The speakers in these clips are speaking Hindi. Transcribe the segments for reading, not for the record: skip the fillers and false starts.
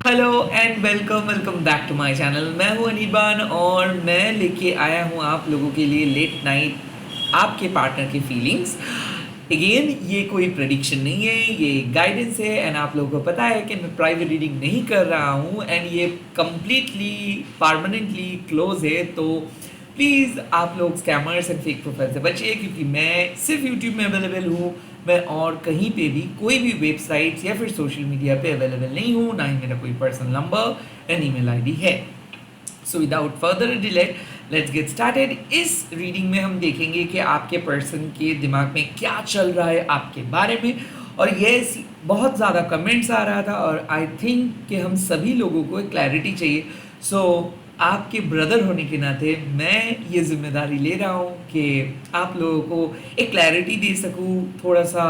Hello and welcome welcome back to my channel. मैं हूं अनिबान और मैं लेके आया हूं आप लोगों के लिए लेट नाइट आपके पार्टनर की फीलिंग्स। अगेन ये कोई प्रेडिक्शन नहीं है, ये गाइडेंस है एंड आप लोगों को पता है कि मैं प्राइवेट रीडिंग नहीं कर रहा हूं एंड ये कम्प्लीटली परमानेंटली क्लोज है। तो प्लीज़ आप लोग स्कैमर्स एंड फेक प्रोफाइल से बचिए क्योंकि मैं सिर्फ यूट्यूब में अवेलेबल हूँ। मैं और कहीं पे भी कोई भी वेबसाइट्स या फिर सोशल मीडिया पे अवेलेबल नहीं हूँ, ना ही मेरा कोई personal number and email ID है। So without further delay let's get started. इस रीडिंग में हम देखेंगे कि आपके पर्सन के दिमाग में क्या चल रहा है आपके बारे में। और ये बहुत ज़्यादा कमेंट्स आ रहा था और आई थिंक कि हम सभी लोगों को एक क्लैरिटी चाहिए। सो आपके ब्रदर होने के नाते मैं ये जिम्मेदारी ले रहा हूँ कि आप लोगों को एक क्लैरिटी दे सकूँ, थोड़ा सा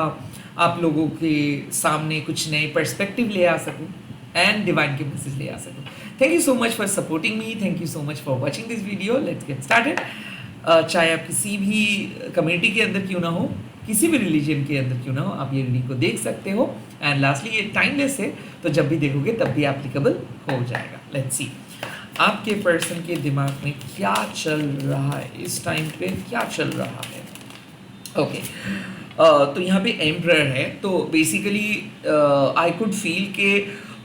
आप लोगों के सामने कुछ नए पर्सपेक्टिव ले आ सकूँ एंड डिवाइन के मैसेज ले आ सकूँ। Thank you so much for supporting me, thank you so much for watching this video. Let's get started. चाहे आप किसी भी कम्युनिटी के अंदर क्यों ना हो, किसी भी रिलीजन के अंदर क्यों ना हो, आप ये रीडिंग को देख सकते हो। एंड लास्टली ये टाइमलेस है, तो जब भी देखोगे तब भी एप्लीकेबल हो जाएगा। लेट्स सी आपके पर्सन के दिमाग में क्या चल रहा है, इस टाइम पे क्या चल रहा है। ओके तो यहाँ पे एम्परर है, तो बेसिकली आई कुड फील के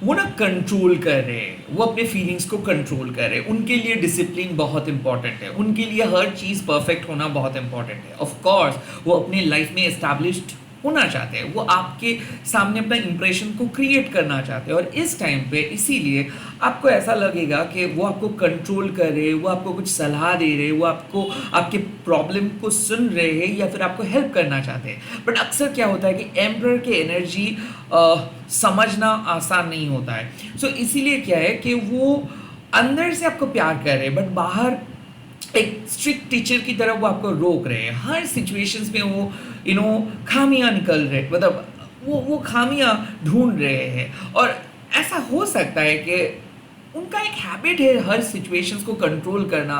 वो ना कंट्रोल कर रहे हैं, वो अपने फीलिंग्स को कंट्रोल कर रहे हैं। उनके लिए डिसिप्लिन बहुत इंपॉर्टेंट है, उनके लिए हर चीज़ परफेक्ट होना बहुत इंपॉर्टेंट है। ऑफ कोर्स वो अपने लाइफ में एस्टैब्लिश्ड होना चाहते हैं, वो आपके सामने अपना इंप्रेशन को क्रिएट करना चाहते हैं। और इस टाइम पे इसीलिए आपको ऐसा लगेगा कि वो आपको कंट्रोल कर रहे हैं, वो आपको कुछ सलाह दे रहे हैं, वो आपको आपके प्रॉब्लम को सुन रहे हैं या फिर आपको हेल्प करना चाहते हैं। बट अक्सर क्या होता है कि एम्परर के एनर्जी समझना आसान नहीं होता है। सो इसीलिए क्या है कि वो अंदर से आपको प्यार कर रहे हैं बट बाहर एक स्ट्रिक्ट टीचर की तरह वो आपको रोक रहे हैं। हर सिचुएशंस में वो खामियां निकल रहे, मतलब वो खामियां ढूंढ रहे हैं। और ऐसा हो सकता है कि उनका एक हैबिट है हर सिचुएशंस को कंट्रोल करना,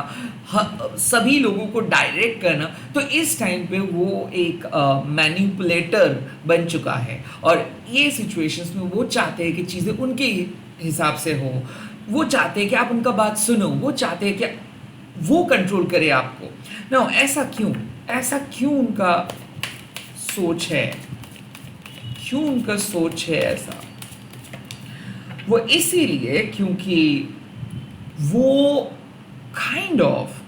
सभी लोगों को डायरेक्ट करना। तो इस टाइम पे वो एक मैनिपुलेटर बन चुका है और ये सिचुएशंस में वो चाहते हैं कि चीज़ें उनके हिसाब से हो। वो चाहते हैं कि आप उनका बात सुनो, वो चाहते हैं कि वो कंट्रोल करे आपको ना। ऐसा क्यों उनका सोच है, क्यों उनका सोच है ऐसा? वो इसीलिए क्योंकि वो काइंड ऑफ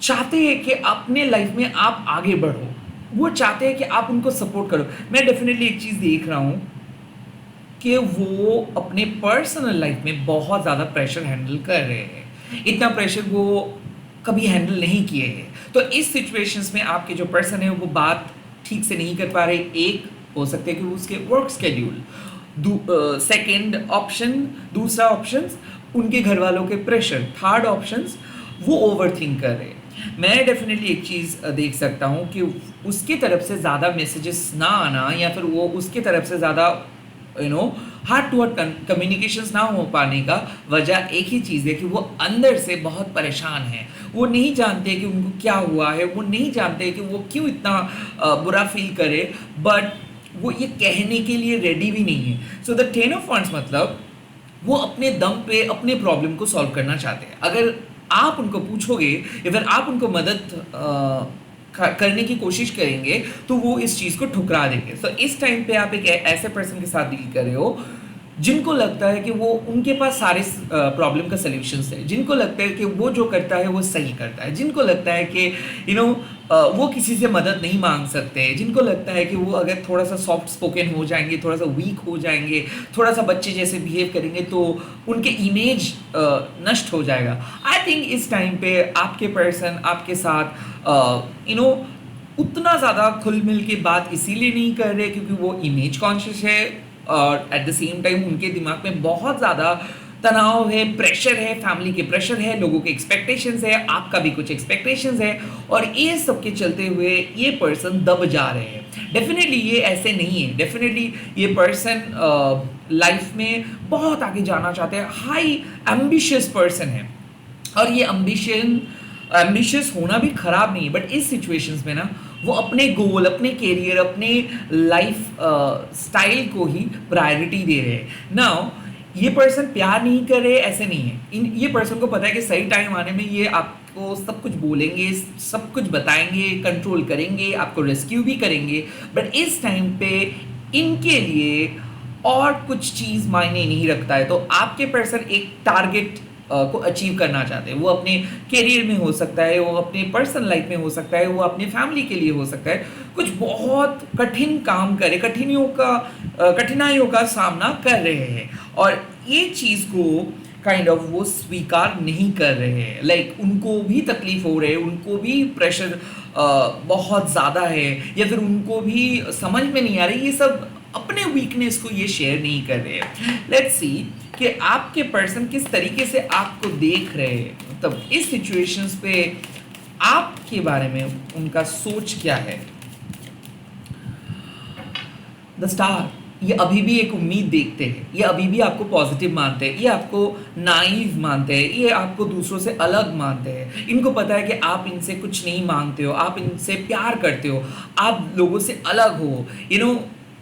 चाहते हैं कि अपने लाइफ में आप आगे बढ़ो, वो चाहते हैं कि आप उनको सपोर्ट करो। मैं डेफिनेटली एक चीज़ देख रहा हूँ कि वो अपने पर्सनल लाइफ में बहुत ज़्यादा प्रेशर हैंडल कर रहे हैं। इतना प्रेशर वो कभी हैंडल नहीं किए हैं। तो इस सिचुएशंस में आपके जो पर्सन है वो बात ठीक से नहीं कर पा रहे। एक हो सकते हैं कि उसके वर्क स्केड्यूल, सेकेंड ऑप्शन, दूसरा ऑप्शन उनके घर वालों के प्रेशर, थर्ड ऑप्शंस वो ओवर थिंक कर रहे हैं। मैं डेफिनेटली एक चीज़ देख सकता हूँ कि उसकी तरफ से ज़्यादा मैसेजेस ना आना या फिर वो उसकी तरफ से ज़्यादा हार्ट टू हार्ट कम्युनिकेशंस ना हो पाने का वजह एक ही चीज़ है कि वो अंदर से बहुत परेशान है। वो नहीं जानते कि उनको क्या हुआ है, वो नहीं जानते कि वो क्यों इतना बुरा फील करे, बट वो ये कहने के लिए रेडी भी नहीं है। So the ten of wands मतलब वो अपने दम पे अपने प्रॉब्लम को सॉल्व करना चाहते हैं। अगर आप उनको पूछोगे या फिर आप उनको मदद करने की कोशिश करेंगे तो वो इस चीज़ को ठुकरा देंगे। तो इस टाइम पे आप एक ऐसे पर्सन के साथ डील कर रहे हो जिनको लगता है कि वो उनके पास सारे प्रॉब्लम का सल्यूशंस है, जिनको लगता है कि वो जो करता है वो सही करता है, जिनको लगता है कि वो किसी से मदद नहीं मांग सकते, जिनको लगता है कि वो अगर थोड़ा सा सॉफ्ट स्पोकन हो जाएंगे, थोड़ा सा वीक हो जाएंगे, थोड़ा सा बच्चे जैसे बिहेव करेंगे तो उनके इमेज नष्ट हो जाएगा। आई थिंक इस टाइम पे आपके पर्सन आपके साथ उतना ज़्यादा खुल मिल के बात इसीलिए नहीं कर रहे क्योंकि वो इमेज कॉन्शियस है और एट द सेम टाइम उनके दिमाग में बहुत ज़्यादा तनाव है, प्रेशर है, फैमिली के प्रेशर है, लोगों के एक्सपेक्टेशंस है, आपका भी कुछ एक्सपेक्टेशंस है और ये सब के चलते हुए ये पर्सन दब जा रहे हैं। डेफिनेटली ये ऐसे नहीं है, डेफिनेटली ये पर्सन लाइफ में बहुत आगे जाना चाहते हैं, हाई एम्बिशियस पर्सन है। और ये एम्बिशियस होना भी खराब नहीं है, बट इस सिचुएशंस में ना वो अपने गोल, अपने कैरियर, अपने लाइफ स्टाइल को ही प्रायोरिटी दे रहे हैं। नाउ ये पर्सन प्यार नहीं कर रहे ऐसे नहीं है, ये पर्सन को पता है कि सही टाइम आने में ये आपको सब कुछ बोलेंगे, सब कुछ बताएंगे, कंट्रोल करेंगे, आपको रेस्क्यू भी करेंगे, बट इस टाइम पे इनके लिए और कुछ चीज़ मायने नहीं रखता है। तो आपके पर्सन एक टारगेट को अचीव करना चाहते हैं। वो अपने करियर में हो सकता है, वो अपने पर्सनल लाइफ में हो सकता है, वो अपने फैमिली के लिए हो सकता है, कुछ बहुत कठिन काम करे, कठिनाइयों का सामना कर रहे हैं और ये चीज़ को काइंड ऑफ वो स्वीकार नहीं कर रहे हैं। लाइक उनको भी तकलीफ हो रहे है, उनको भी प्रेशर बहुत ज़्यादा है, या फिर उनको भी समझ में नहीं आ रही, ये सब अपने वीकनेस को ये शेयर नहीं कर रहे हैं। लेट्स सी कि आपके पर्सन किस तरीके से आपको देख रहे हैं, मतलब इस सिचुएशंस पे आपके बारे में उनका सोच क्या है। द स्टार, ये अभी भी एक उम्मीद देखते हैं, ये अभी भी आपको पॉजिटिव मानते हैं, ये आपको नाइव मानते हैं, ये आपको दूसरों से अलग मानते हैं। इनको पता है कि आप इनसे कुछ नहीं मांगते हो, आप इनसे प्यार करते हो, आप लोगों से अलग हो।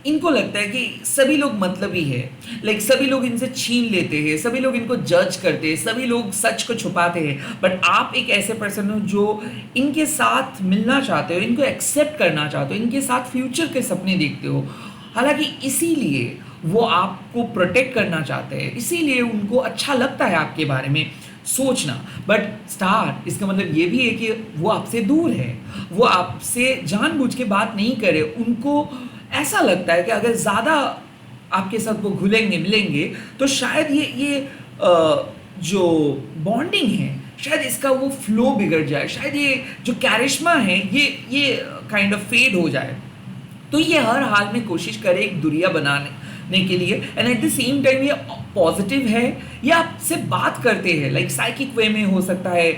इनको लगता है कि सभी लोग मतलबी है, लाइक सभी लोग इनसे छीन लेते हैं, सभी लोग इनको जज करते हैं, सभी लोग सच को छुपाते हैं। बट आप एक ऐसे पर्सन हो जो इनके साथ मिलना चाहते हो, इनको एक्सेप्ट करना चाहते हो, इनके साथ फ्यूचर के सपने देखते हो। हालांकि इसीलिए वो आपको प्रोटेक्ट करना चाहते हैं, इसीलिए उनको अच्छा लगता है आपके बारे में सोचना। बट स्टार, इसका मतलब ये भी है कि वो आपसे दूर है, वो आपसे जानबूझ के बात नहीं करे। उनको ऐसा लगता है कि अगर ज़्यादा आपके साथ वो घुलेंगे मिलेंगे तो शायद ये जो बॉन्डिंग है, शायद इसका वो फ्लो बिगड़ जाए, शायद ये जो कैरिश्मा है ये काइंड ऑफ फेड हो जाए। तो ये हर हाल में कोशिश करे एक दुनिया बनाने के लिए, and at the same time ये पॉजिटिव है, ये आपसे बात करते हैं, लाइक साइकिक वे में हो सकता है,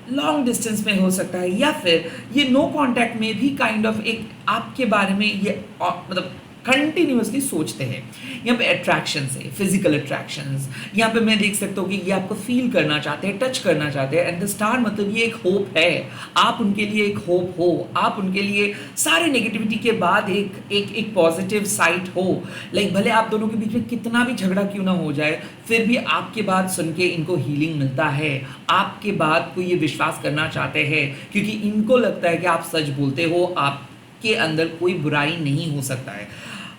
लॉन्ग डिस्टेंस में हो सकता है, या फिर ये नो कांटेक्ट में भी काइंड ऑफ एक आपके बारे में ये मतलब कंटिन्यूसली सोचते हैं। यहाँ पे अट्रैक्शंस है, फिजिकल अट्रैक्शंस, यहाँ पे मैं देख सकता हूँ कि ये आपको फील करना चाहते हैं, टच करना चाहते हैं। एंड द स्टार मतलब ये एक होप है, आप उनके लिए एक होप हो, आप उनके लिए सारे नेगेटिविटी के बाद एक पॉजिटिव साइड हो। लाइक भले आप दोनों के बीच में कितना भी झगड़ा क्यों ना हो जाए, फिर भी आपके बात सुन के इनको हीलिंग मिलता है, आपके बात को ये विश्वास करना चाहते हैं, क्योंकि इनको लगता है कि आप सच बोलते हो, आपके अंदर कोई बुराई नहीं हो सकता है।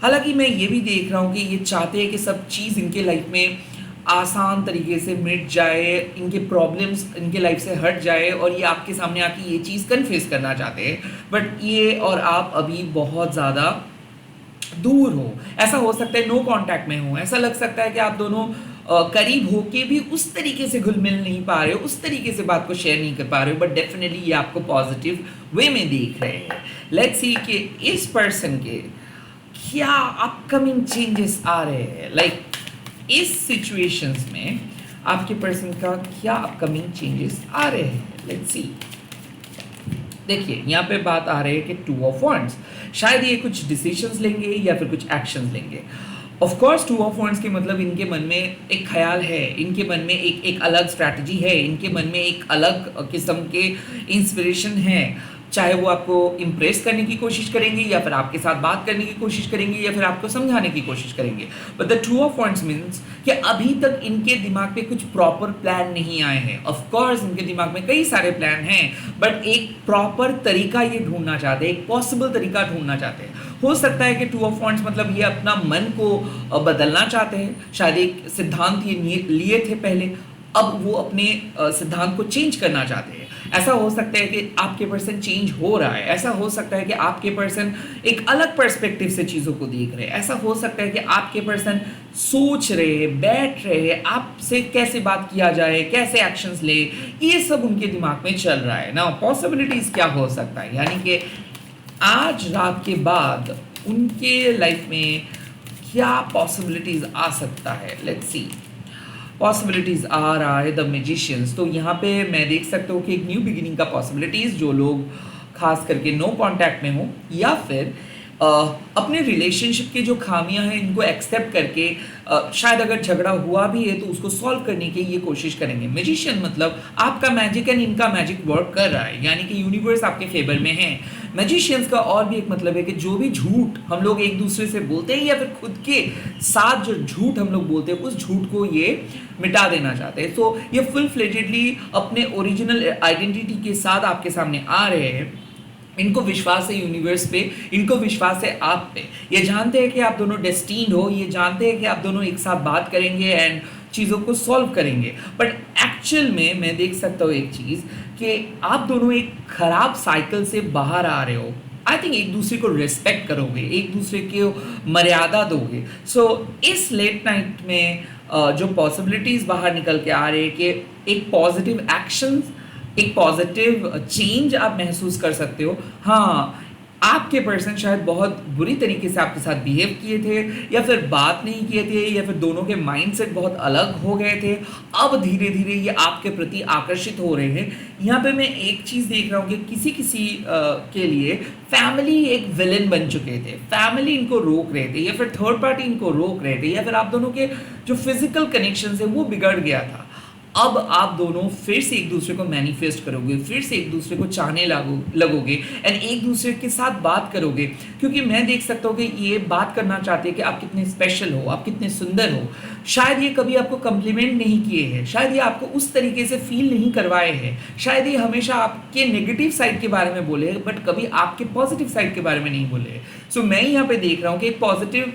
हालांकि मैं ये भी देख रहा हूँ कि ये चाहते हैं कि सब चीज़ इनके लाइफ में आसान तरीके से मिट जाए, इनके प्रॉब्लम्स इनके लाइफ से हट जाए, और ये आपके सामने आके ये चीज़ कन्फेस करना चाहते हैं। बट ये और आप अभी बहुत ज़्यादा दूर हो, ऐसा हो सकता है नो कांटेक्ट में हो, ऐसा लग सकता है कि आप दोनों करीब हो के भी उस तरीके से घुल मिल नहीं पा रहे हो, उस तरीके से बात को शेयर नहीं कर पा रहे हो। बट डेफिनेटली ये आपको पॉजिटिव वे में देख रहे हैं। लेट्स सी कि इस पर्सन के क्या अपकमिंग चेंजेस आ रहे हैं, लाइक इस सिचुएशंस में आपके पर्सन का क्या अपकमिंग चेंजेस आ रहे हैं। लेट्स सी, देखिए यहाँ पे बात आ रही है कि 2 ऑफ वॉन्ड्स, शायद ये कुछ डिसीजंस लेंगे या फिर कुछ एक्शंस लेंगे। ऑफ कोर्स 2 ऑफ वॉन्ड्स के मतलब इनके मन में एक ख्याल है, इनके मन में एक अलग स्ट्रैटेजी है, इनके मन में एक अलग किस्म के इंस्पिरेशन है। चाहे वो आपको इम्प्रेस करने की कोशिश करेंगे, या फिर आपके साथ बात करने की कोशिश करेंगे, या फिर आपको समझाने की कोशिश करेंगे। But the 2 of wands means कि अभी तक इनके दिमाग पे कुछ प्रॉपर प्लान नहीं आए हैं। ऑफ कोर्स इनके दिमाग में कई सारे प्लान हैं, बट एक प्रॉपर तरीका ये ढूंढना चाहते हैं, एक पॉसिबल तरीका ढूंढना चाहते हैं। हो सकता है कि 2 ऑफ वॉन्ड्स मतलब ये अपना मन को बदलना चाहते हैं, शायद एक सिद्धांत ये लिए थे पहले, अब वो अपने सिद्धांत को चेंज करना चाहते हैं। ऐसा हो सकता है कि आपके पर्सन चेंज हो रहा है, ऐसा हो सकता है कि आपके पर्सन एक अलग पर्सपेक्टिव से चीज़ों को देख रहे हैं, ऐसा हो सकता है कि आपके पर्सन सोच रहे, बैठ रहे, आपसे कैसे बात किया जाए, कैसे एक्शंस ले, ये सब उनके दिमाग में चल रहा है ना। पॉसिबिलिटीज़ क्या हो सकता है, यानी कि आज रात के बाद उनके लाइफ में क्या पॉसिबिलिटीज़ आ सकता है। लेट्स सी, पॉसिबिलिटीज़ आ रहा है द मैजिशियंस। तो यहाँ पे मैं देख सकता हूँ कि एक न्यू बिगिनिंग का पॉसिबिलिटीज़, जो लोग खास करके नो कांटेक्ट में हो, या फिर अपने रिलेशनशिप की जो खामियां हैं इनको एक्सेप्ट करके शायद अगर झगड़ा हुआ भी है तो उसको सॉल्व करने की ये कोशिश करेंगे। मैजिशियन मतलब आपका मैजिक एंड इनका मैजिक वर्क कर रहा है, यानी कि यूनिवर्स आपके फेवर में है। मैजिशियंस का और भी एक मतलब है कि जो भी झूठ हम लोग एक दूसरे से बोलते हैं या फिर खुद के साथ जो झूठ हम लोग बोलते हैं उस झूठ को ये मिटा देना चाहते हैं। सो ये फुल फ्लेजेडली अपने ओरिजिनल आइडेंटिटी के साथ आपके सामने आ रहे हैं। इनको विश्वास है यूनिवर्स पे, इनको विश्वास है आप पे। ये जानते हैं कि आप दोनों डेस्टिन्ड हो, ये जानते हैं कि आप दोनों एक साथ बात करेंगे एंड चीज़ों को सॉल्व करेंगे। बट एक्चुअल में मैं देख सकता हूँ एक चीज़ कि आप दोनों एक खराब साइकिल से बाहर आ रहे हो। आई थिंक एक दूसरे को रिस्पेक्ट करोगे, एक दूसरे को मर्यादा दोगे। सो इस लेट नाइट में जो पॉसिबिलिटीज़ बाहर निकल के आ रहे हैं कि एक पॉजिटिव एक्शन, एक पॉजिटिव चेंज आप महसूस कर सकते हो। हाँ, आपके पर्सन शायद बहुत बुरी तरीके से आपके साथ बिहेव किए थे या फिर बात नहीं किए थे या फिर दोनों के माइंडसेट बहुत अलग हो गए थे। अब धीरे धीरे ये आपके प्रति आकर्षित हो रहे हैं। यहाँ पे मैं एक चीज़ देख रहा हूँ कि किसी किसी के लिए फैमिली एक विलन बन चुके थे, फैमिली इनको रोक रहे थे या फिर थर्ड पार्टी इनको रोक रहे थे या फिर आप दोनों के जो फिजिकल कनेक्शन है वो बिगड़ गया था। अब आप दोनों फिर से एक दूसरे को मैनिफेस्ट करोगे, फिर से एक दूसरे को चाहने लगोगे एंड एक दूसरे के साथ बात करोगे, क्योंकि मैं देख सकता हूँ कि ये बात करना चाहते हैं कि आप कितने स्पेशल हो, आप कितने सुंदर हो। शायद ये कभी आपको कम्प्लीमेंट नहीं किए हैं, शायद ये आपको उस तरीके से फील नहीं करवाए हैं, शायद ये हमेशा आपके नेगेटिव साइड के बारे में बोले हैं बट कभी आपके पॉजिटिव साइड के बारे में नहीं बोले हैं। सो मैं यहाँ पे देख रहा हूँ कि एक पॉजिटिव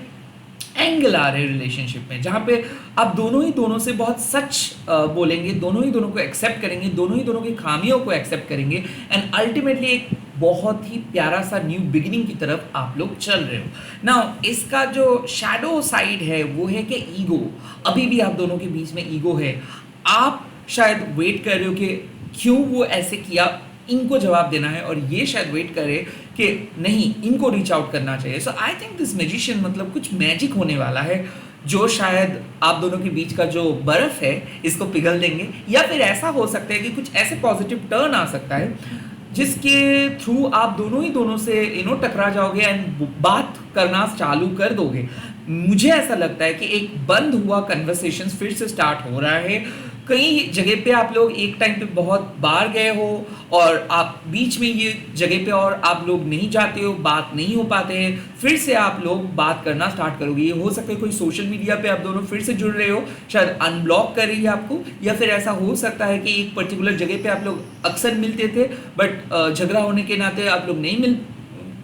एंगल आ रहे हैं रिलेशनशिप में, जहाँ पे आप दोनों ही दोनों से बहुत सच बोलेंगे, दोनों ही दोनों को एक्सेप्ट करेंगे, दोनों ही दोनों की खामियों को एक्सेप्ट करेंगे एंड अल्टीमेटली एक बहुत ही प्यारा सा न्यू बिगिनिंग की तरफ आप लोग चल रहे हो। नाउ इसका जो शैडो साइड है वो है कि ईगो, अभी भी आप दोनों के बीच में ईगो है। आप शायद वेट कर रहे हो कि क्यों वो ऐसे किया, इनको जवाब देना है, और ये शायद वेट करे कि नहीं इनको रीच आउट करना चाहिए। सो आई थिंक दिस मैजिशियन मतलब कुछ मैजिक होने वाला है जो शायद आप दोनों के बीच का जो बर्फ है इसको पिघल देंगे, या फिर ऐसा हो सकता है कि कुछ ऐसे पॉजिटिव टर्न आ सकता है जिसके थ्रू आप दोनों ही दोनों से टकरा जाओगे एंड बात करना चालू कर दोगे। मुझे ऐसा लगता है कि एक बंद हुआ कन्वर्सेशन फिर से स्टार्ट हो रहा है। कई जगह पे आप लोग एक टाइम पे बहुत बाहर गए हो और आप बीच में ये जगह पे और आप लोग नहीं जाते हो, बात नहीं हो पाते हैं, फिर से आप लोग बात करना स्टार्ट करोगे। ये हो सकता है कोई सोशल मीडिया पे आप दोनों फिर से जुड़ रहे हो, शायद अनब्लॉक कर रही है आपको, या फिर ऐसा हो सकता है कि एक पर्टिकुलर जगह पे आप लोग अक्सर मिलते थे बट झगड़ा होने के नाते आप लोग नहीं मिल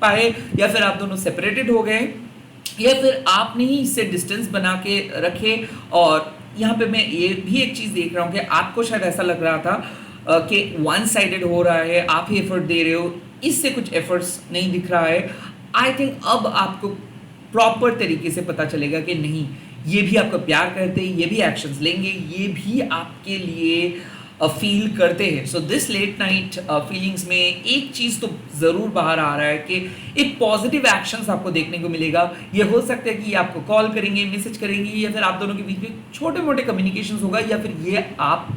पाए, या फिर आप दोनों सेपरेटेड हो गए, या फिर आपने ही इससे डिस्टेंस बना के रखे। और यहाँ पे मैं ये भी एक चीज़ देख रहा हूँ कि आपको शायद ऐसा लग रहा था कि वन साइडेड हो रहा है, आप ही एफर्ट दे रहे हो, इससे कुछ एफर्ट्स नहीं दिख रहा है। आई थिंक अब आपको प्रॉपर तरीके से पता चलेगा कि नहीं, ये भी आपको प्यार करते हैं, ये भी एक्शंस लेंगे, ये भी आपके लिए फील करते हैं। So this late night feelings में एक चीज़ तो ज़रूर बाहर आ रहा है कि एक पॉजिटिव एक्शंस आपको देखने को मिलेगा। ये हो सकता है कि ये आपको कॉल करेंगे, मैसेज करेंगे, या फिर आप दोनों के बीच में छोटे मोटे कम्युनिकेशंस होगा, या फिर ये आप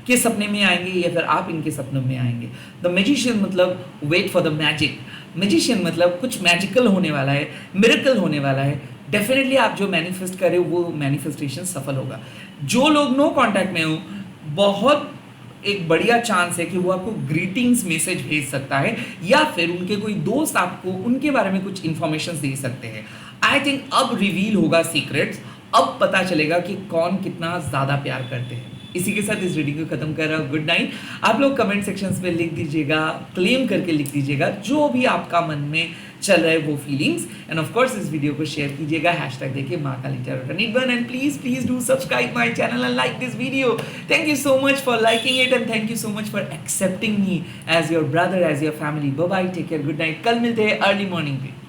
के सपने में आएंगे या फिर आप इनके सपनों में आएंगे। द मैजिशियन मतलब wait for the magic. Magician मतलब कुछ मैजिकल होने वाला है, मिरेकल होने वाला है। डेफिनेटली आप जो मैनिफेस्ट कर रहे हो वो मैनिफेस्टेशन सफल होगा। जो लोग नो कॉन्टैक्ट में हो, बहुत एक बढ़िया चांस है कि वो आपको ग्रीटिंग्स मैसेज भेज सकता है, या फिर उनके कोई दोस्त आपको उनके बारे में कुछ इन्फॉर्मेशन दे सकते हैं। आई थिंक अब रिवील होगा सीक्रेट्स, अब पता चलेगा कि कौन कितना ज़्यादा प्यार करते हैं। इसी के साथ इस रीडिंग को खत्म कर रहा हूँ। Good night. आप लोग कमेंट सेक्शंस में लिख दीजिएगा, क्लेम करके लिख दीजिएगा जो भी आपका मन में चल रहा है वो फीलिंग्स, एंड ऑफ कोर्स इस वीडियो को शेयर कीजिएगा, हैशटैग देखिए Mahakali tarot one, and please do subscribe my channel and like this video. Thank you so much for liking it and thank you so much for accepting me as your brother, as your family. Bye bye, take care, good night. कल मिलते हैं अर्ली मॉर्निंग पे।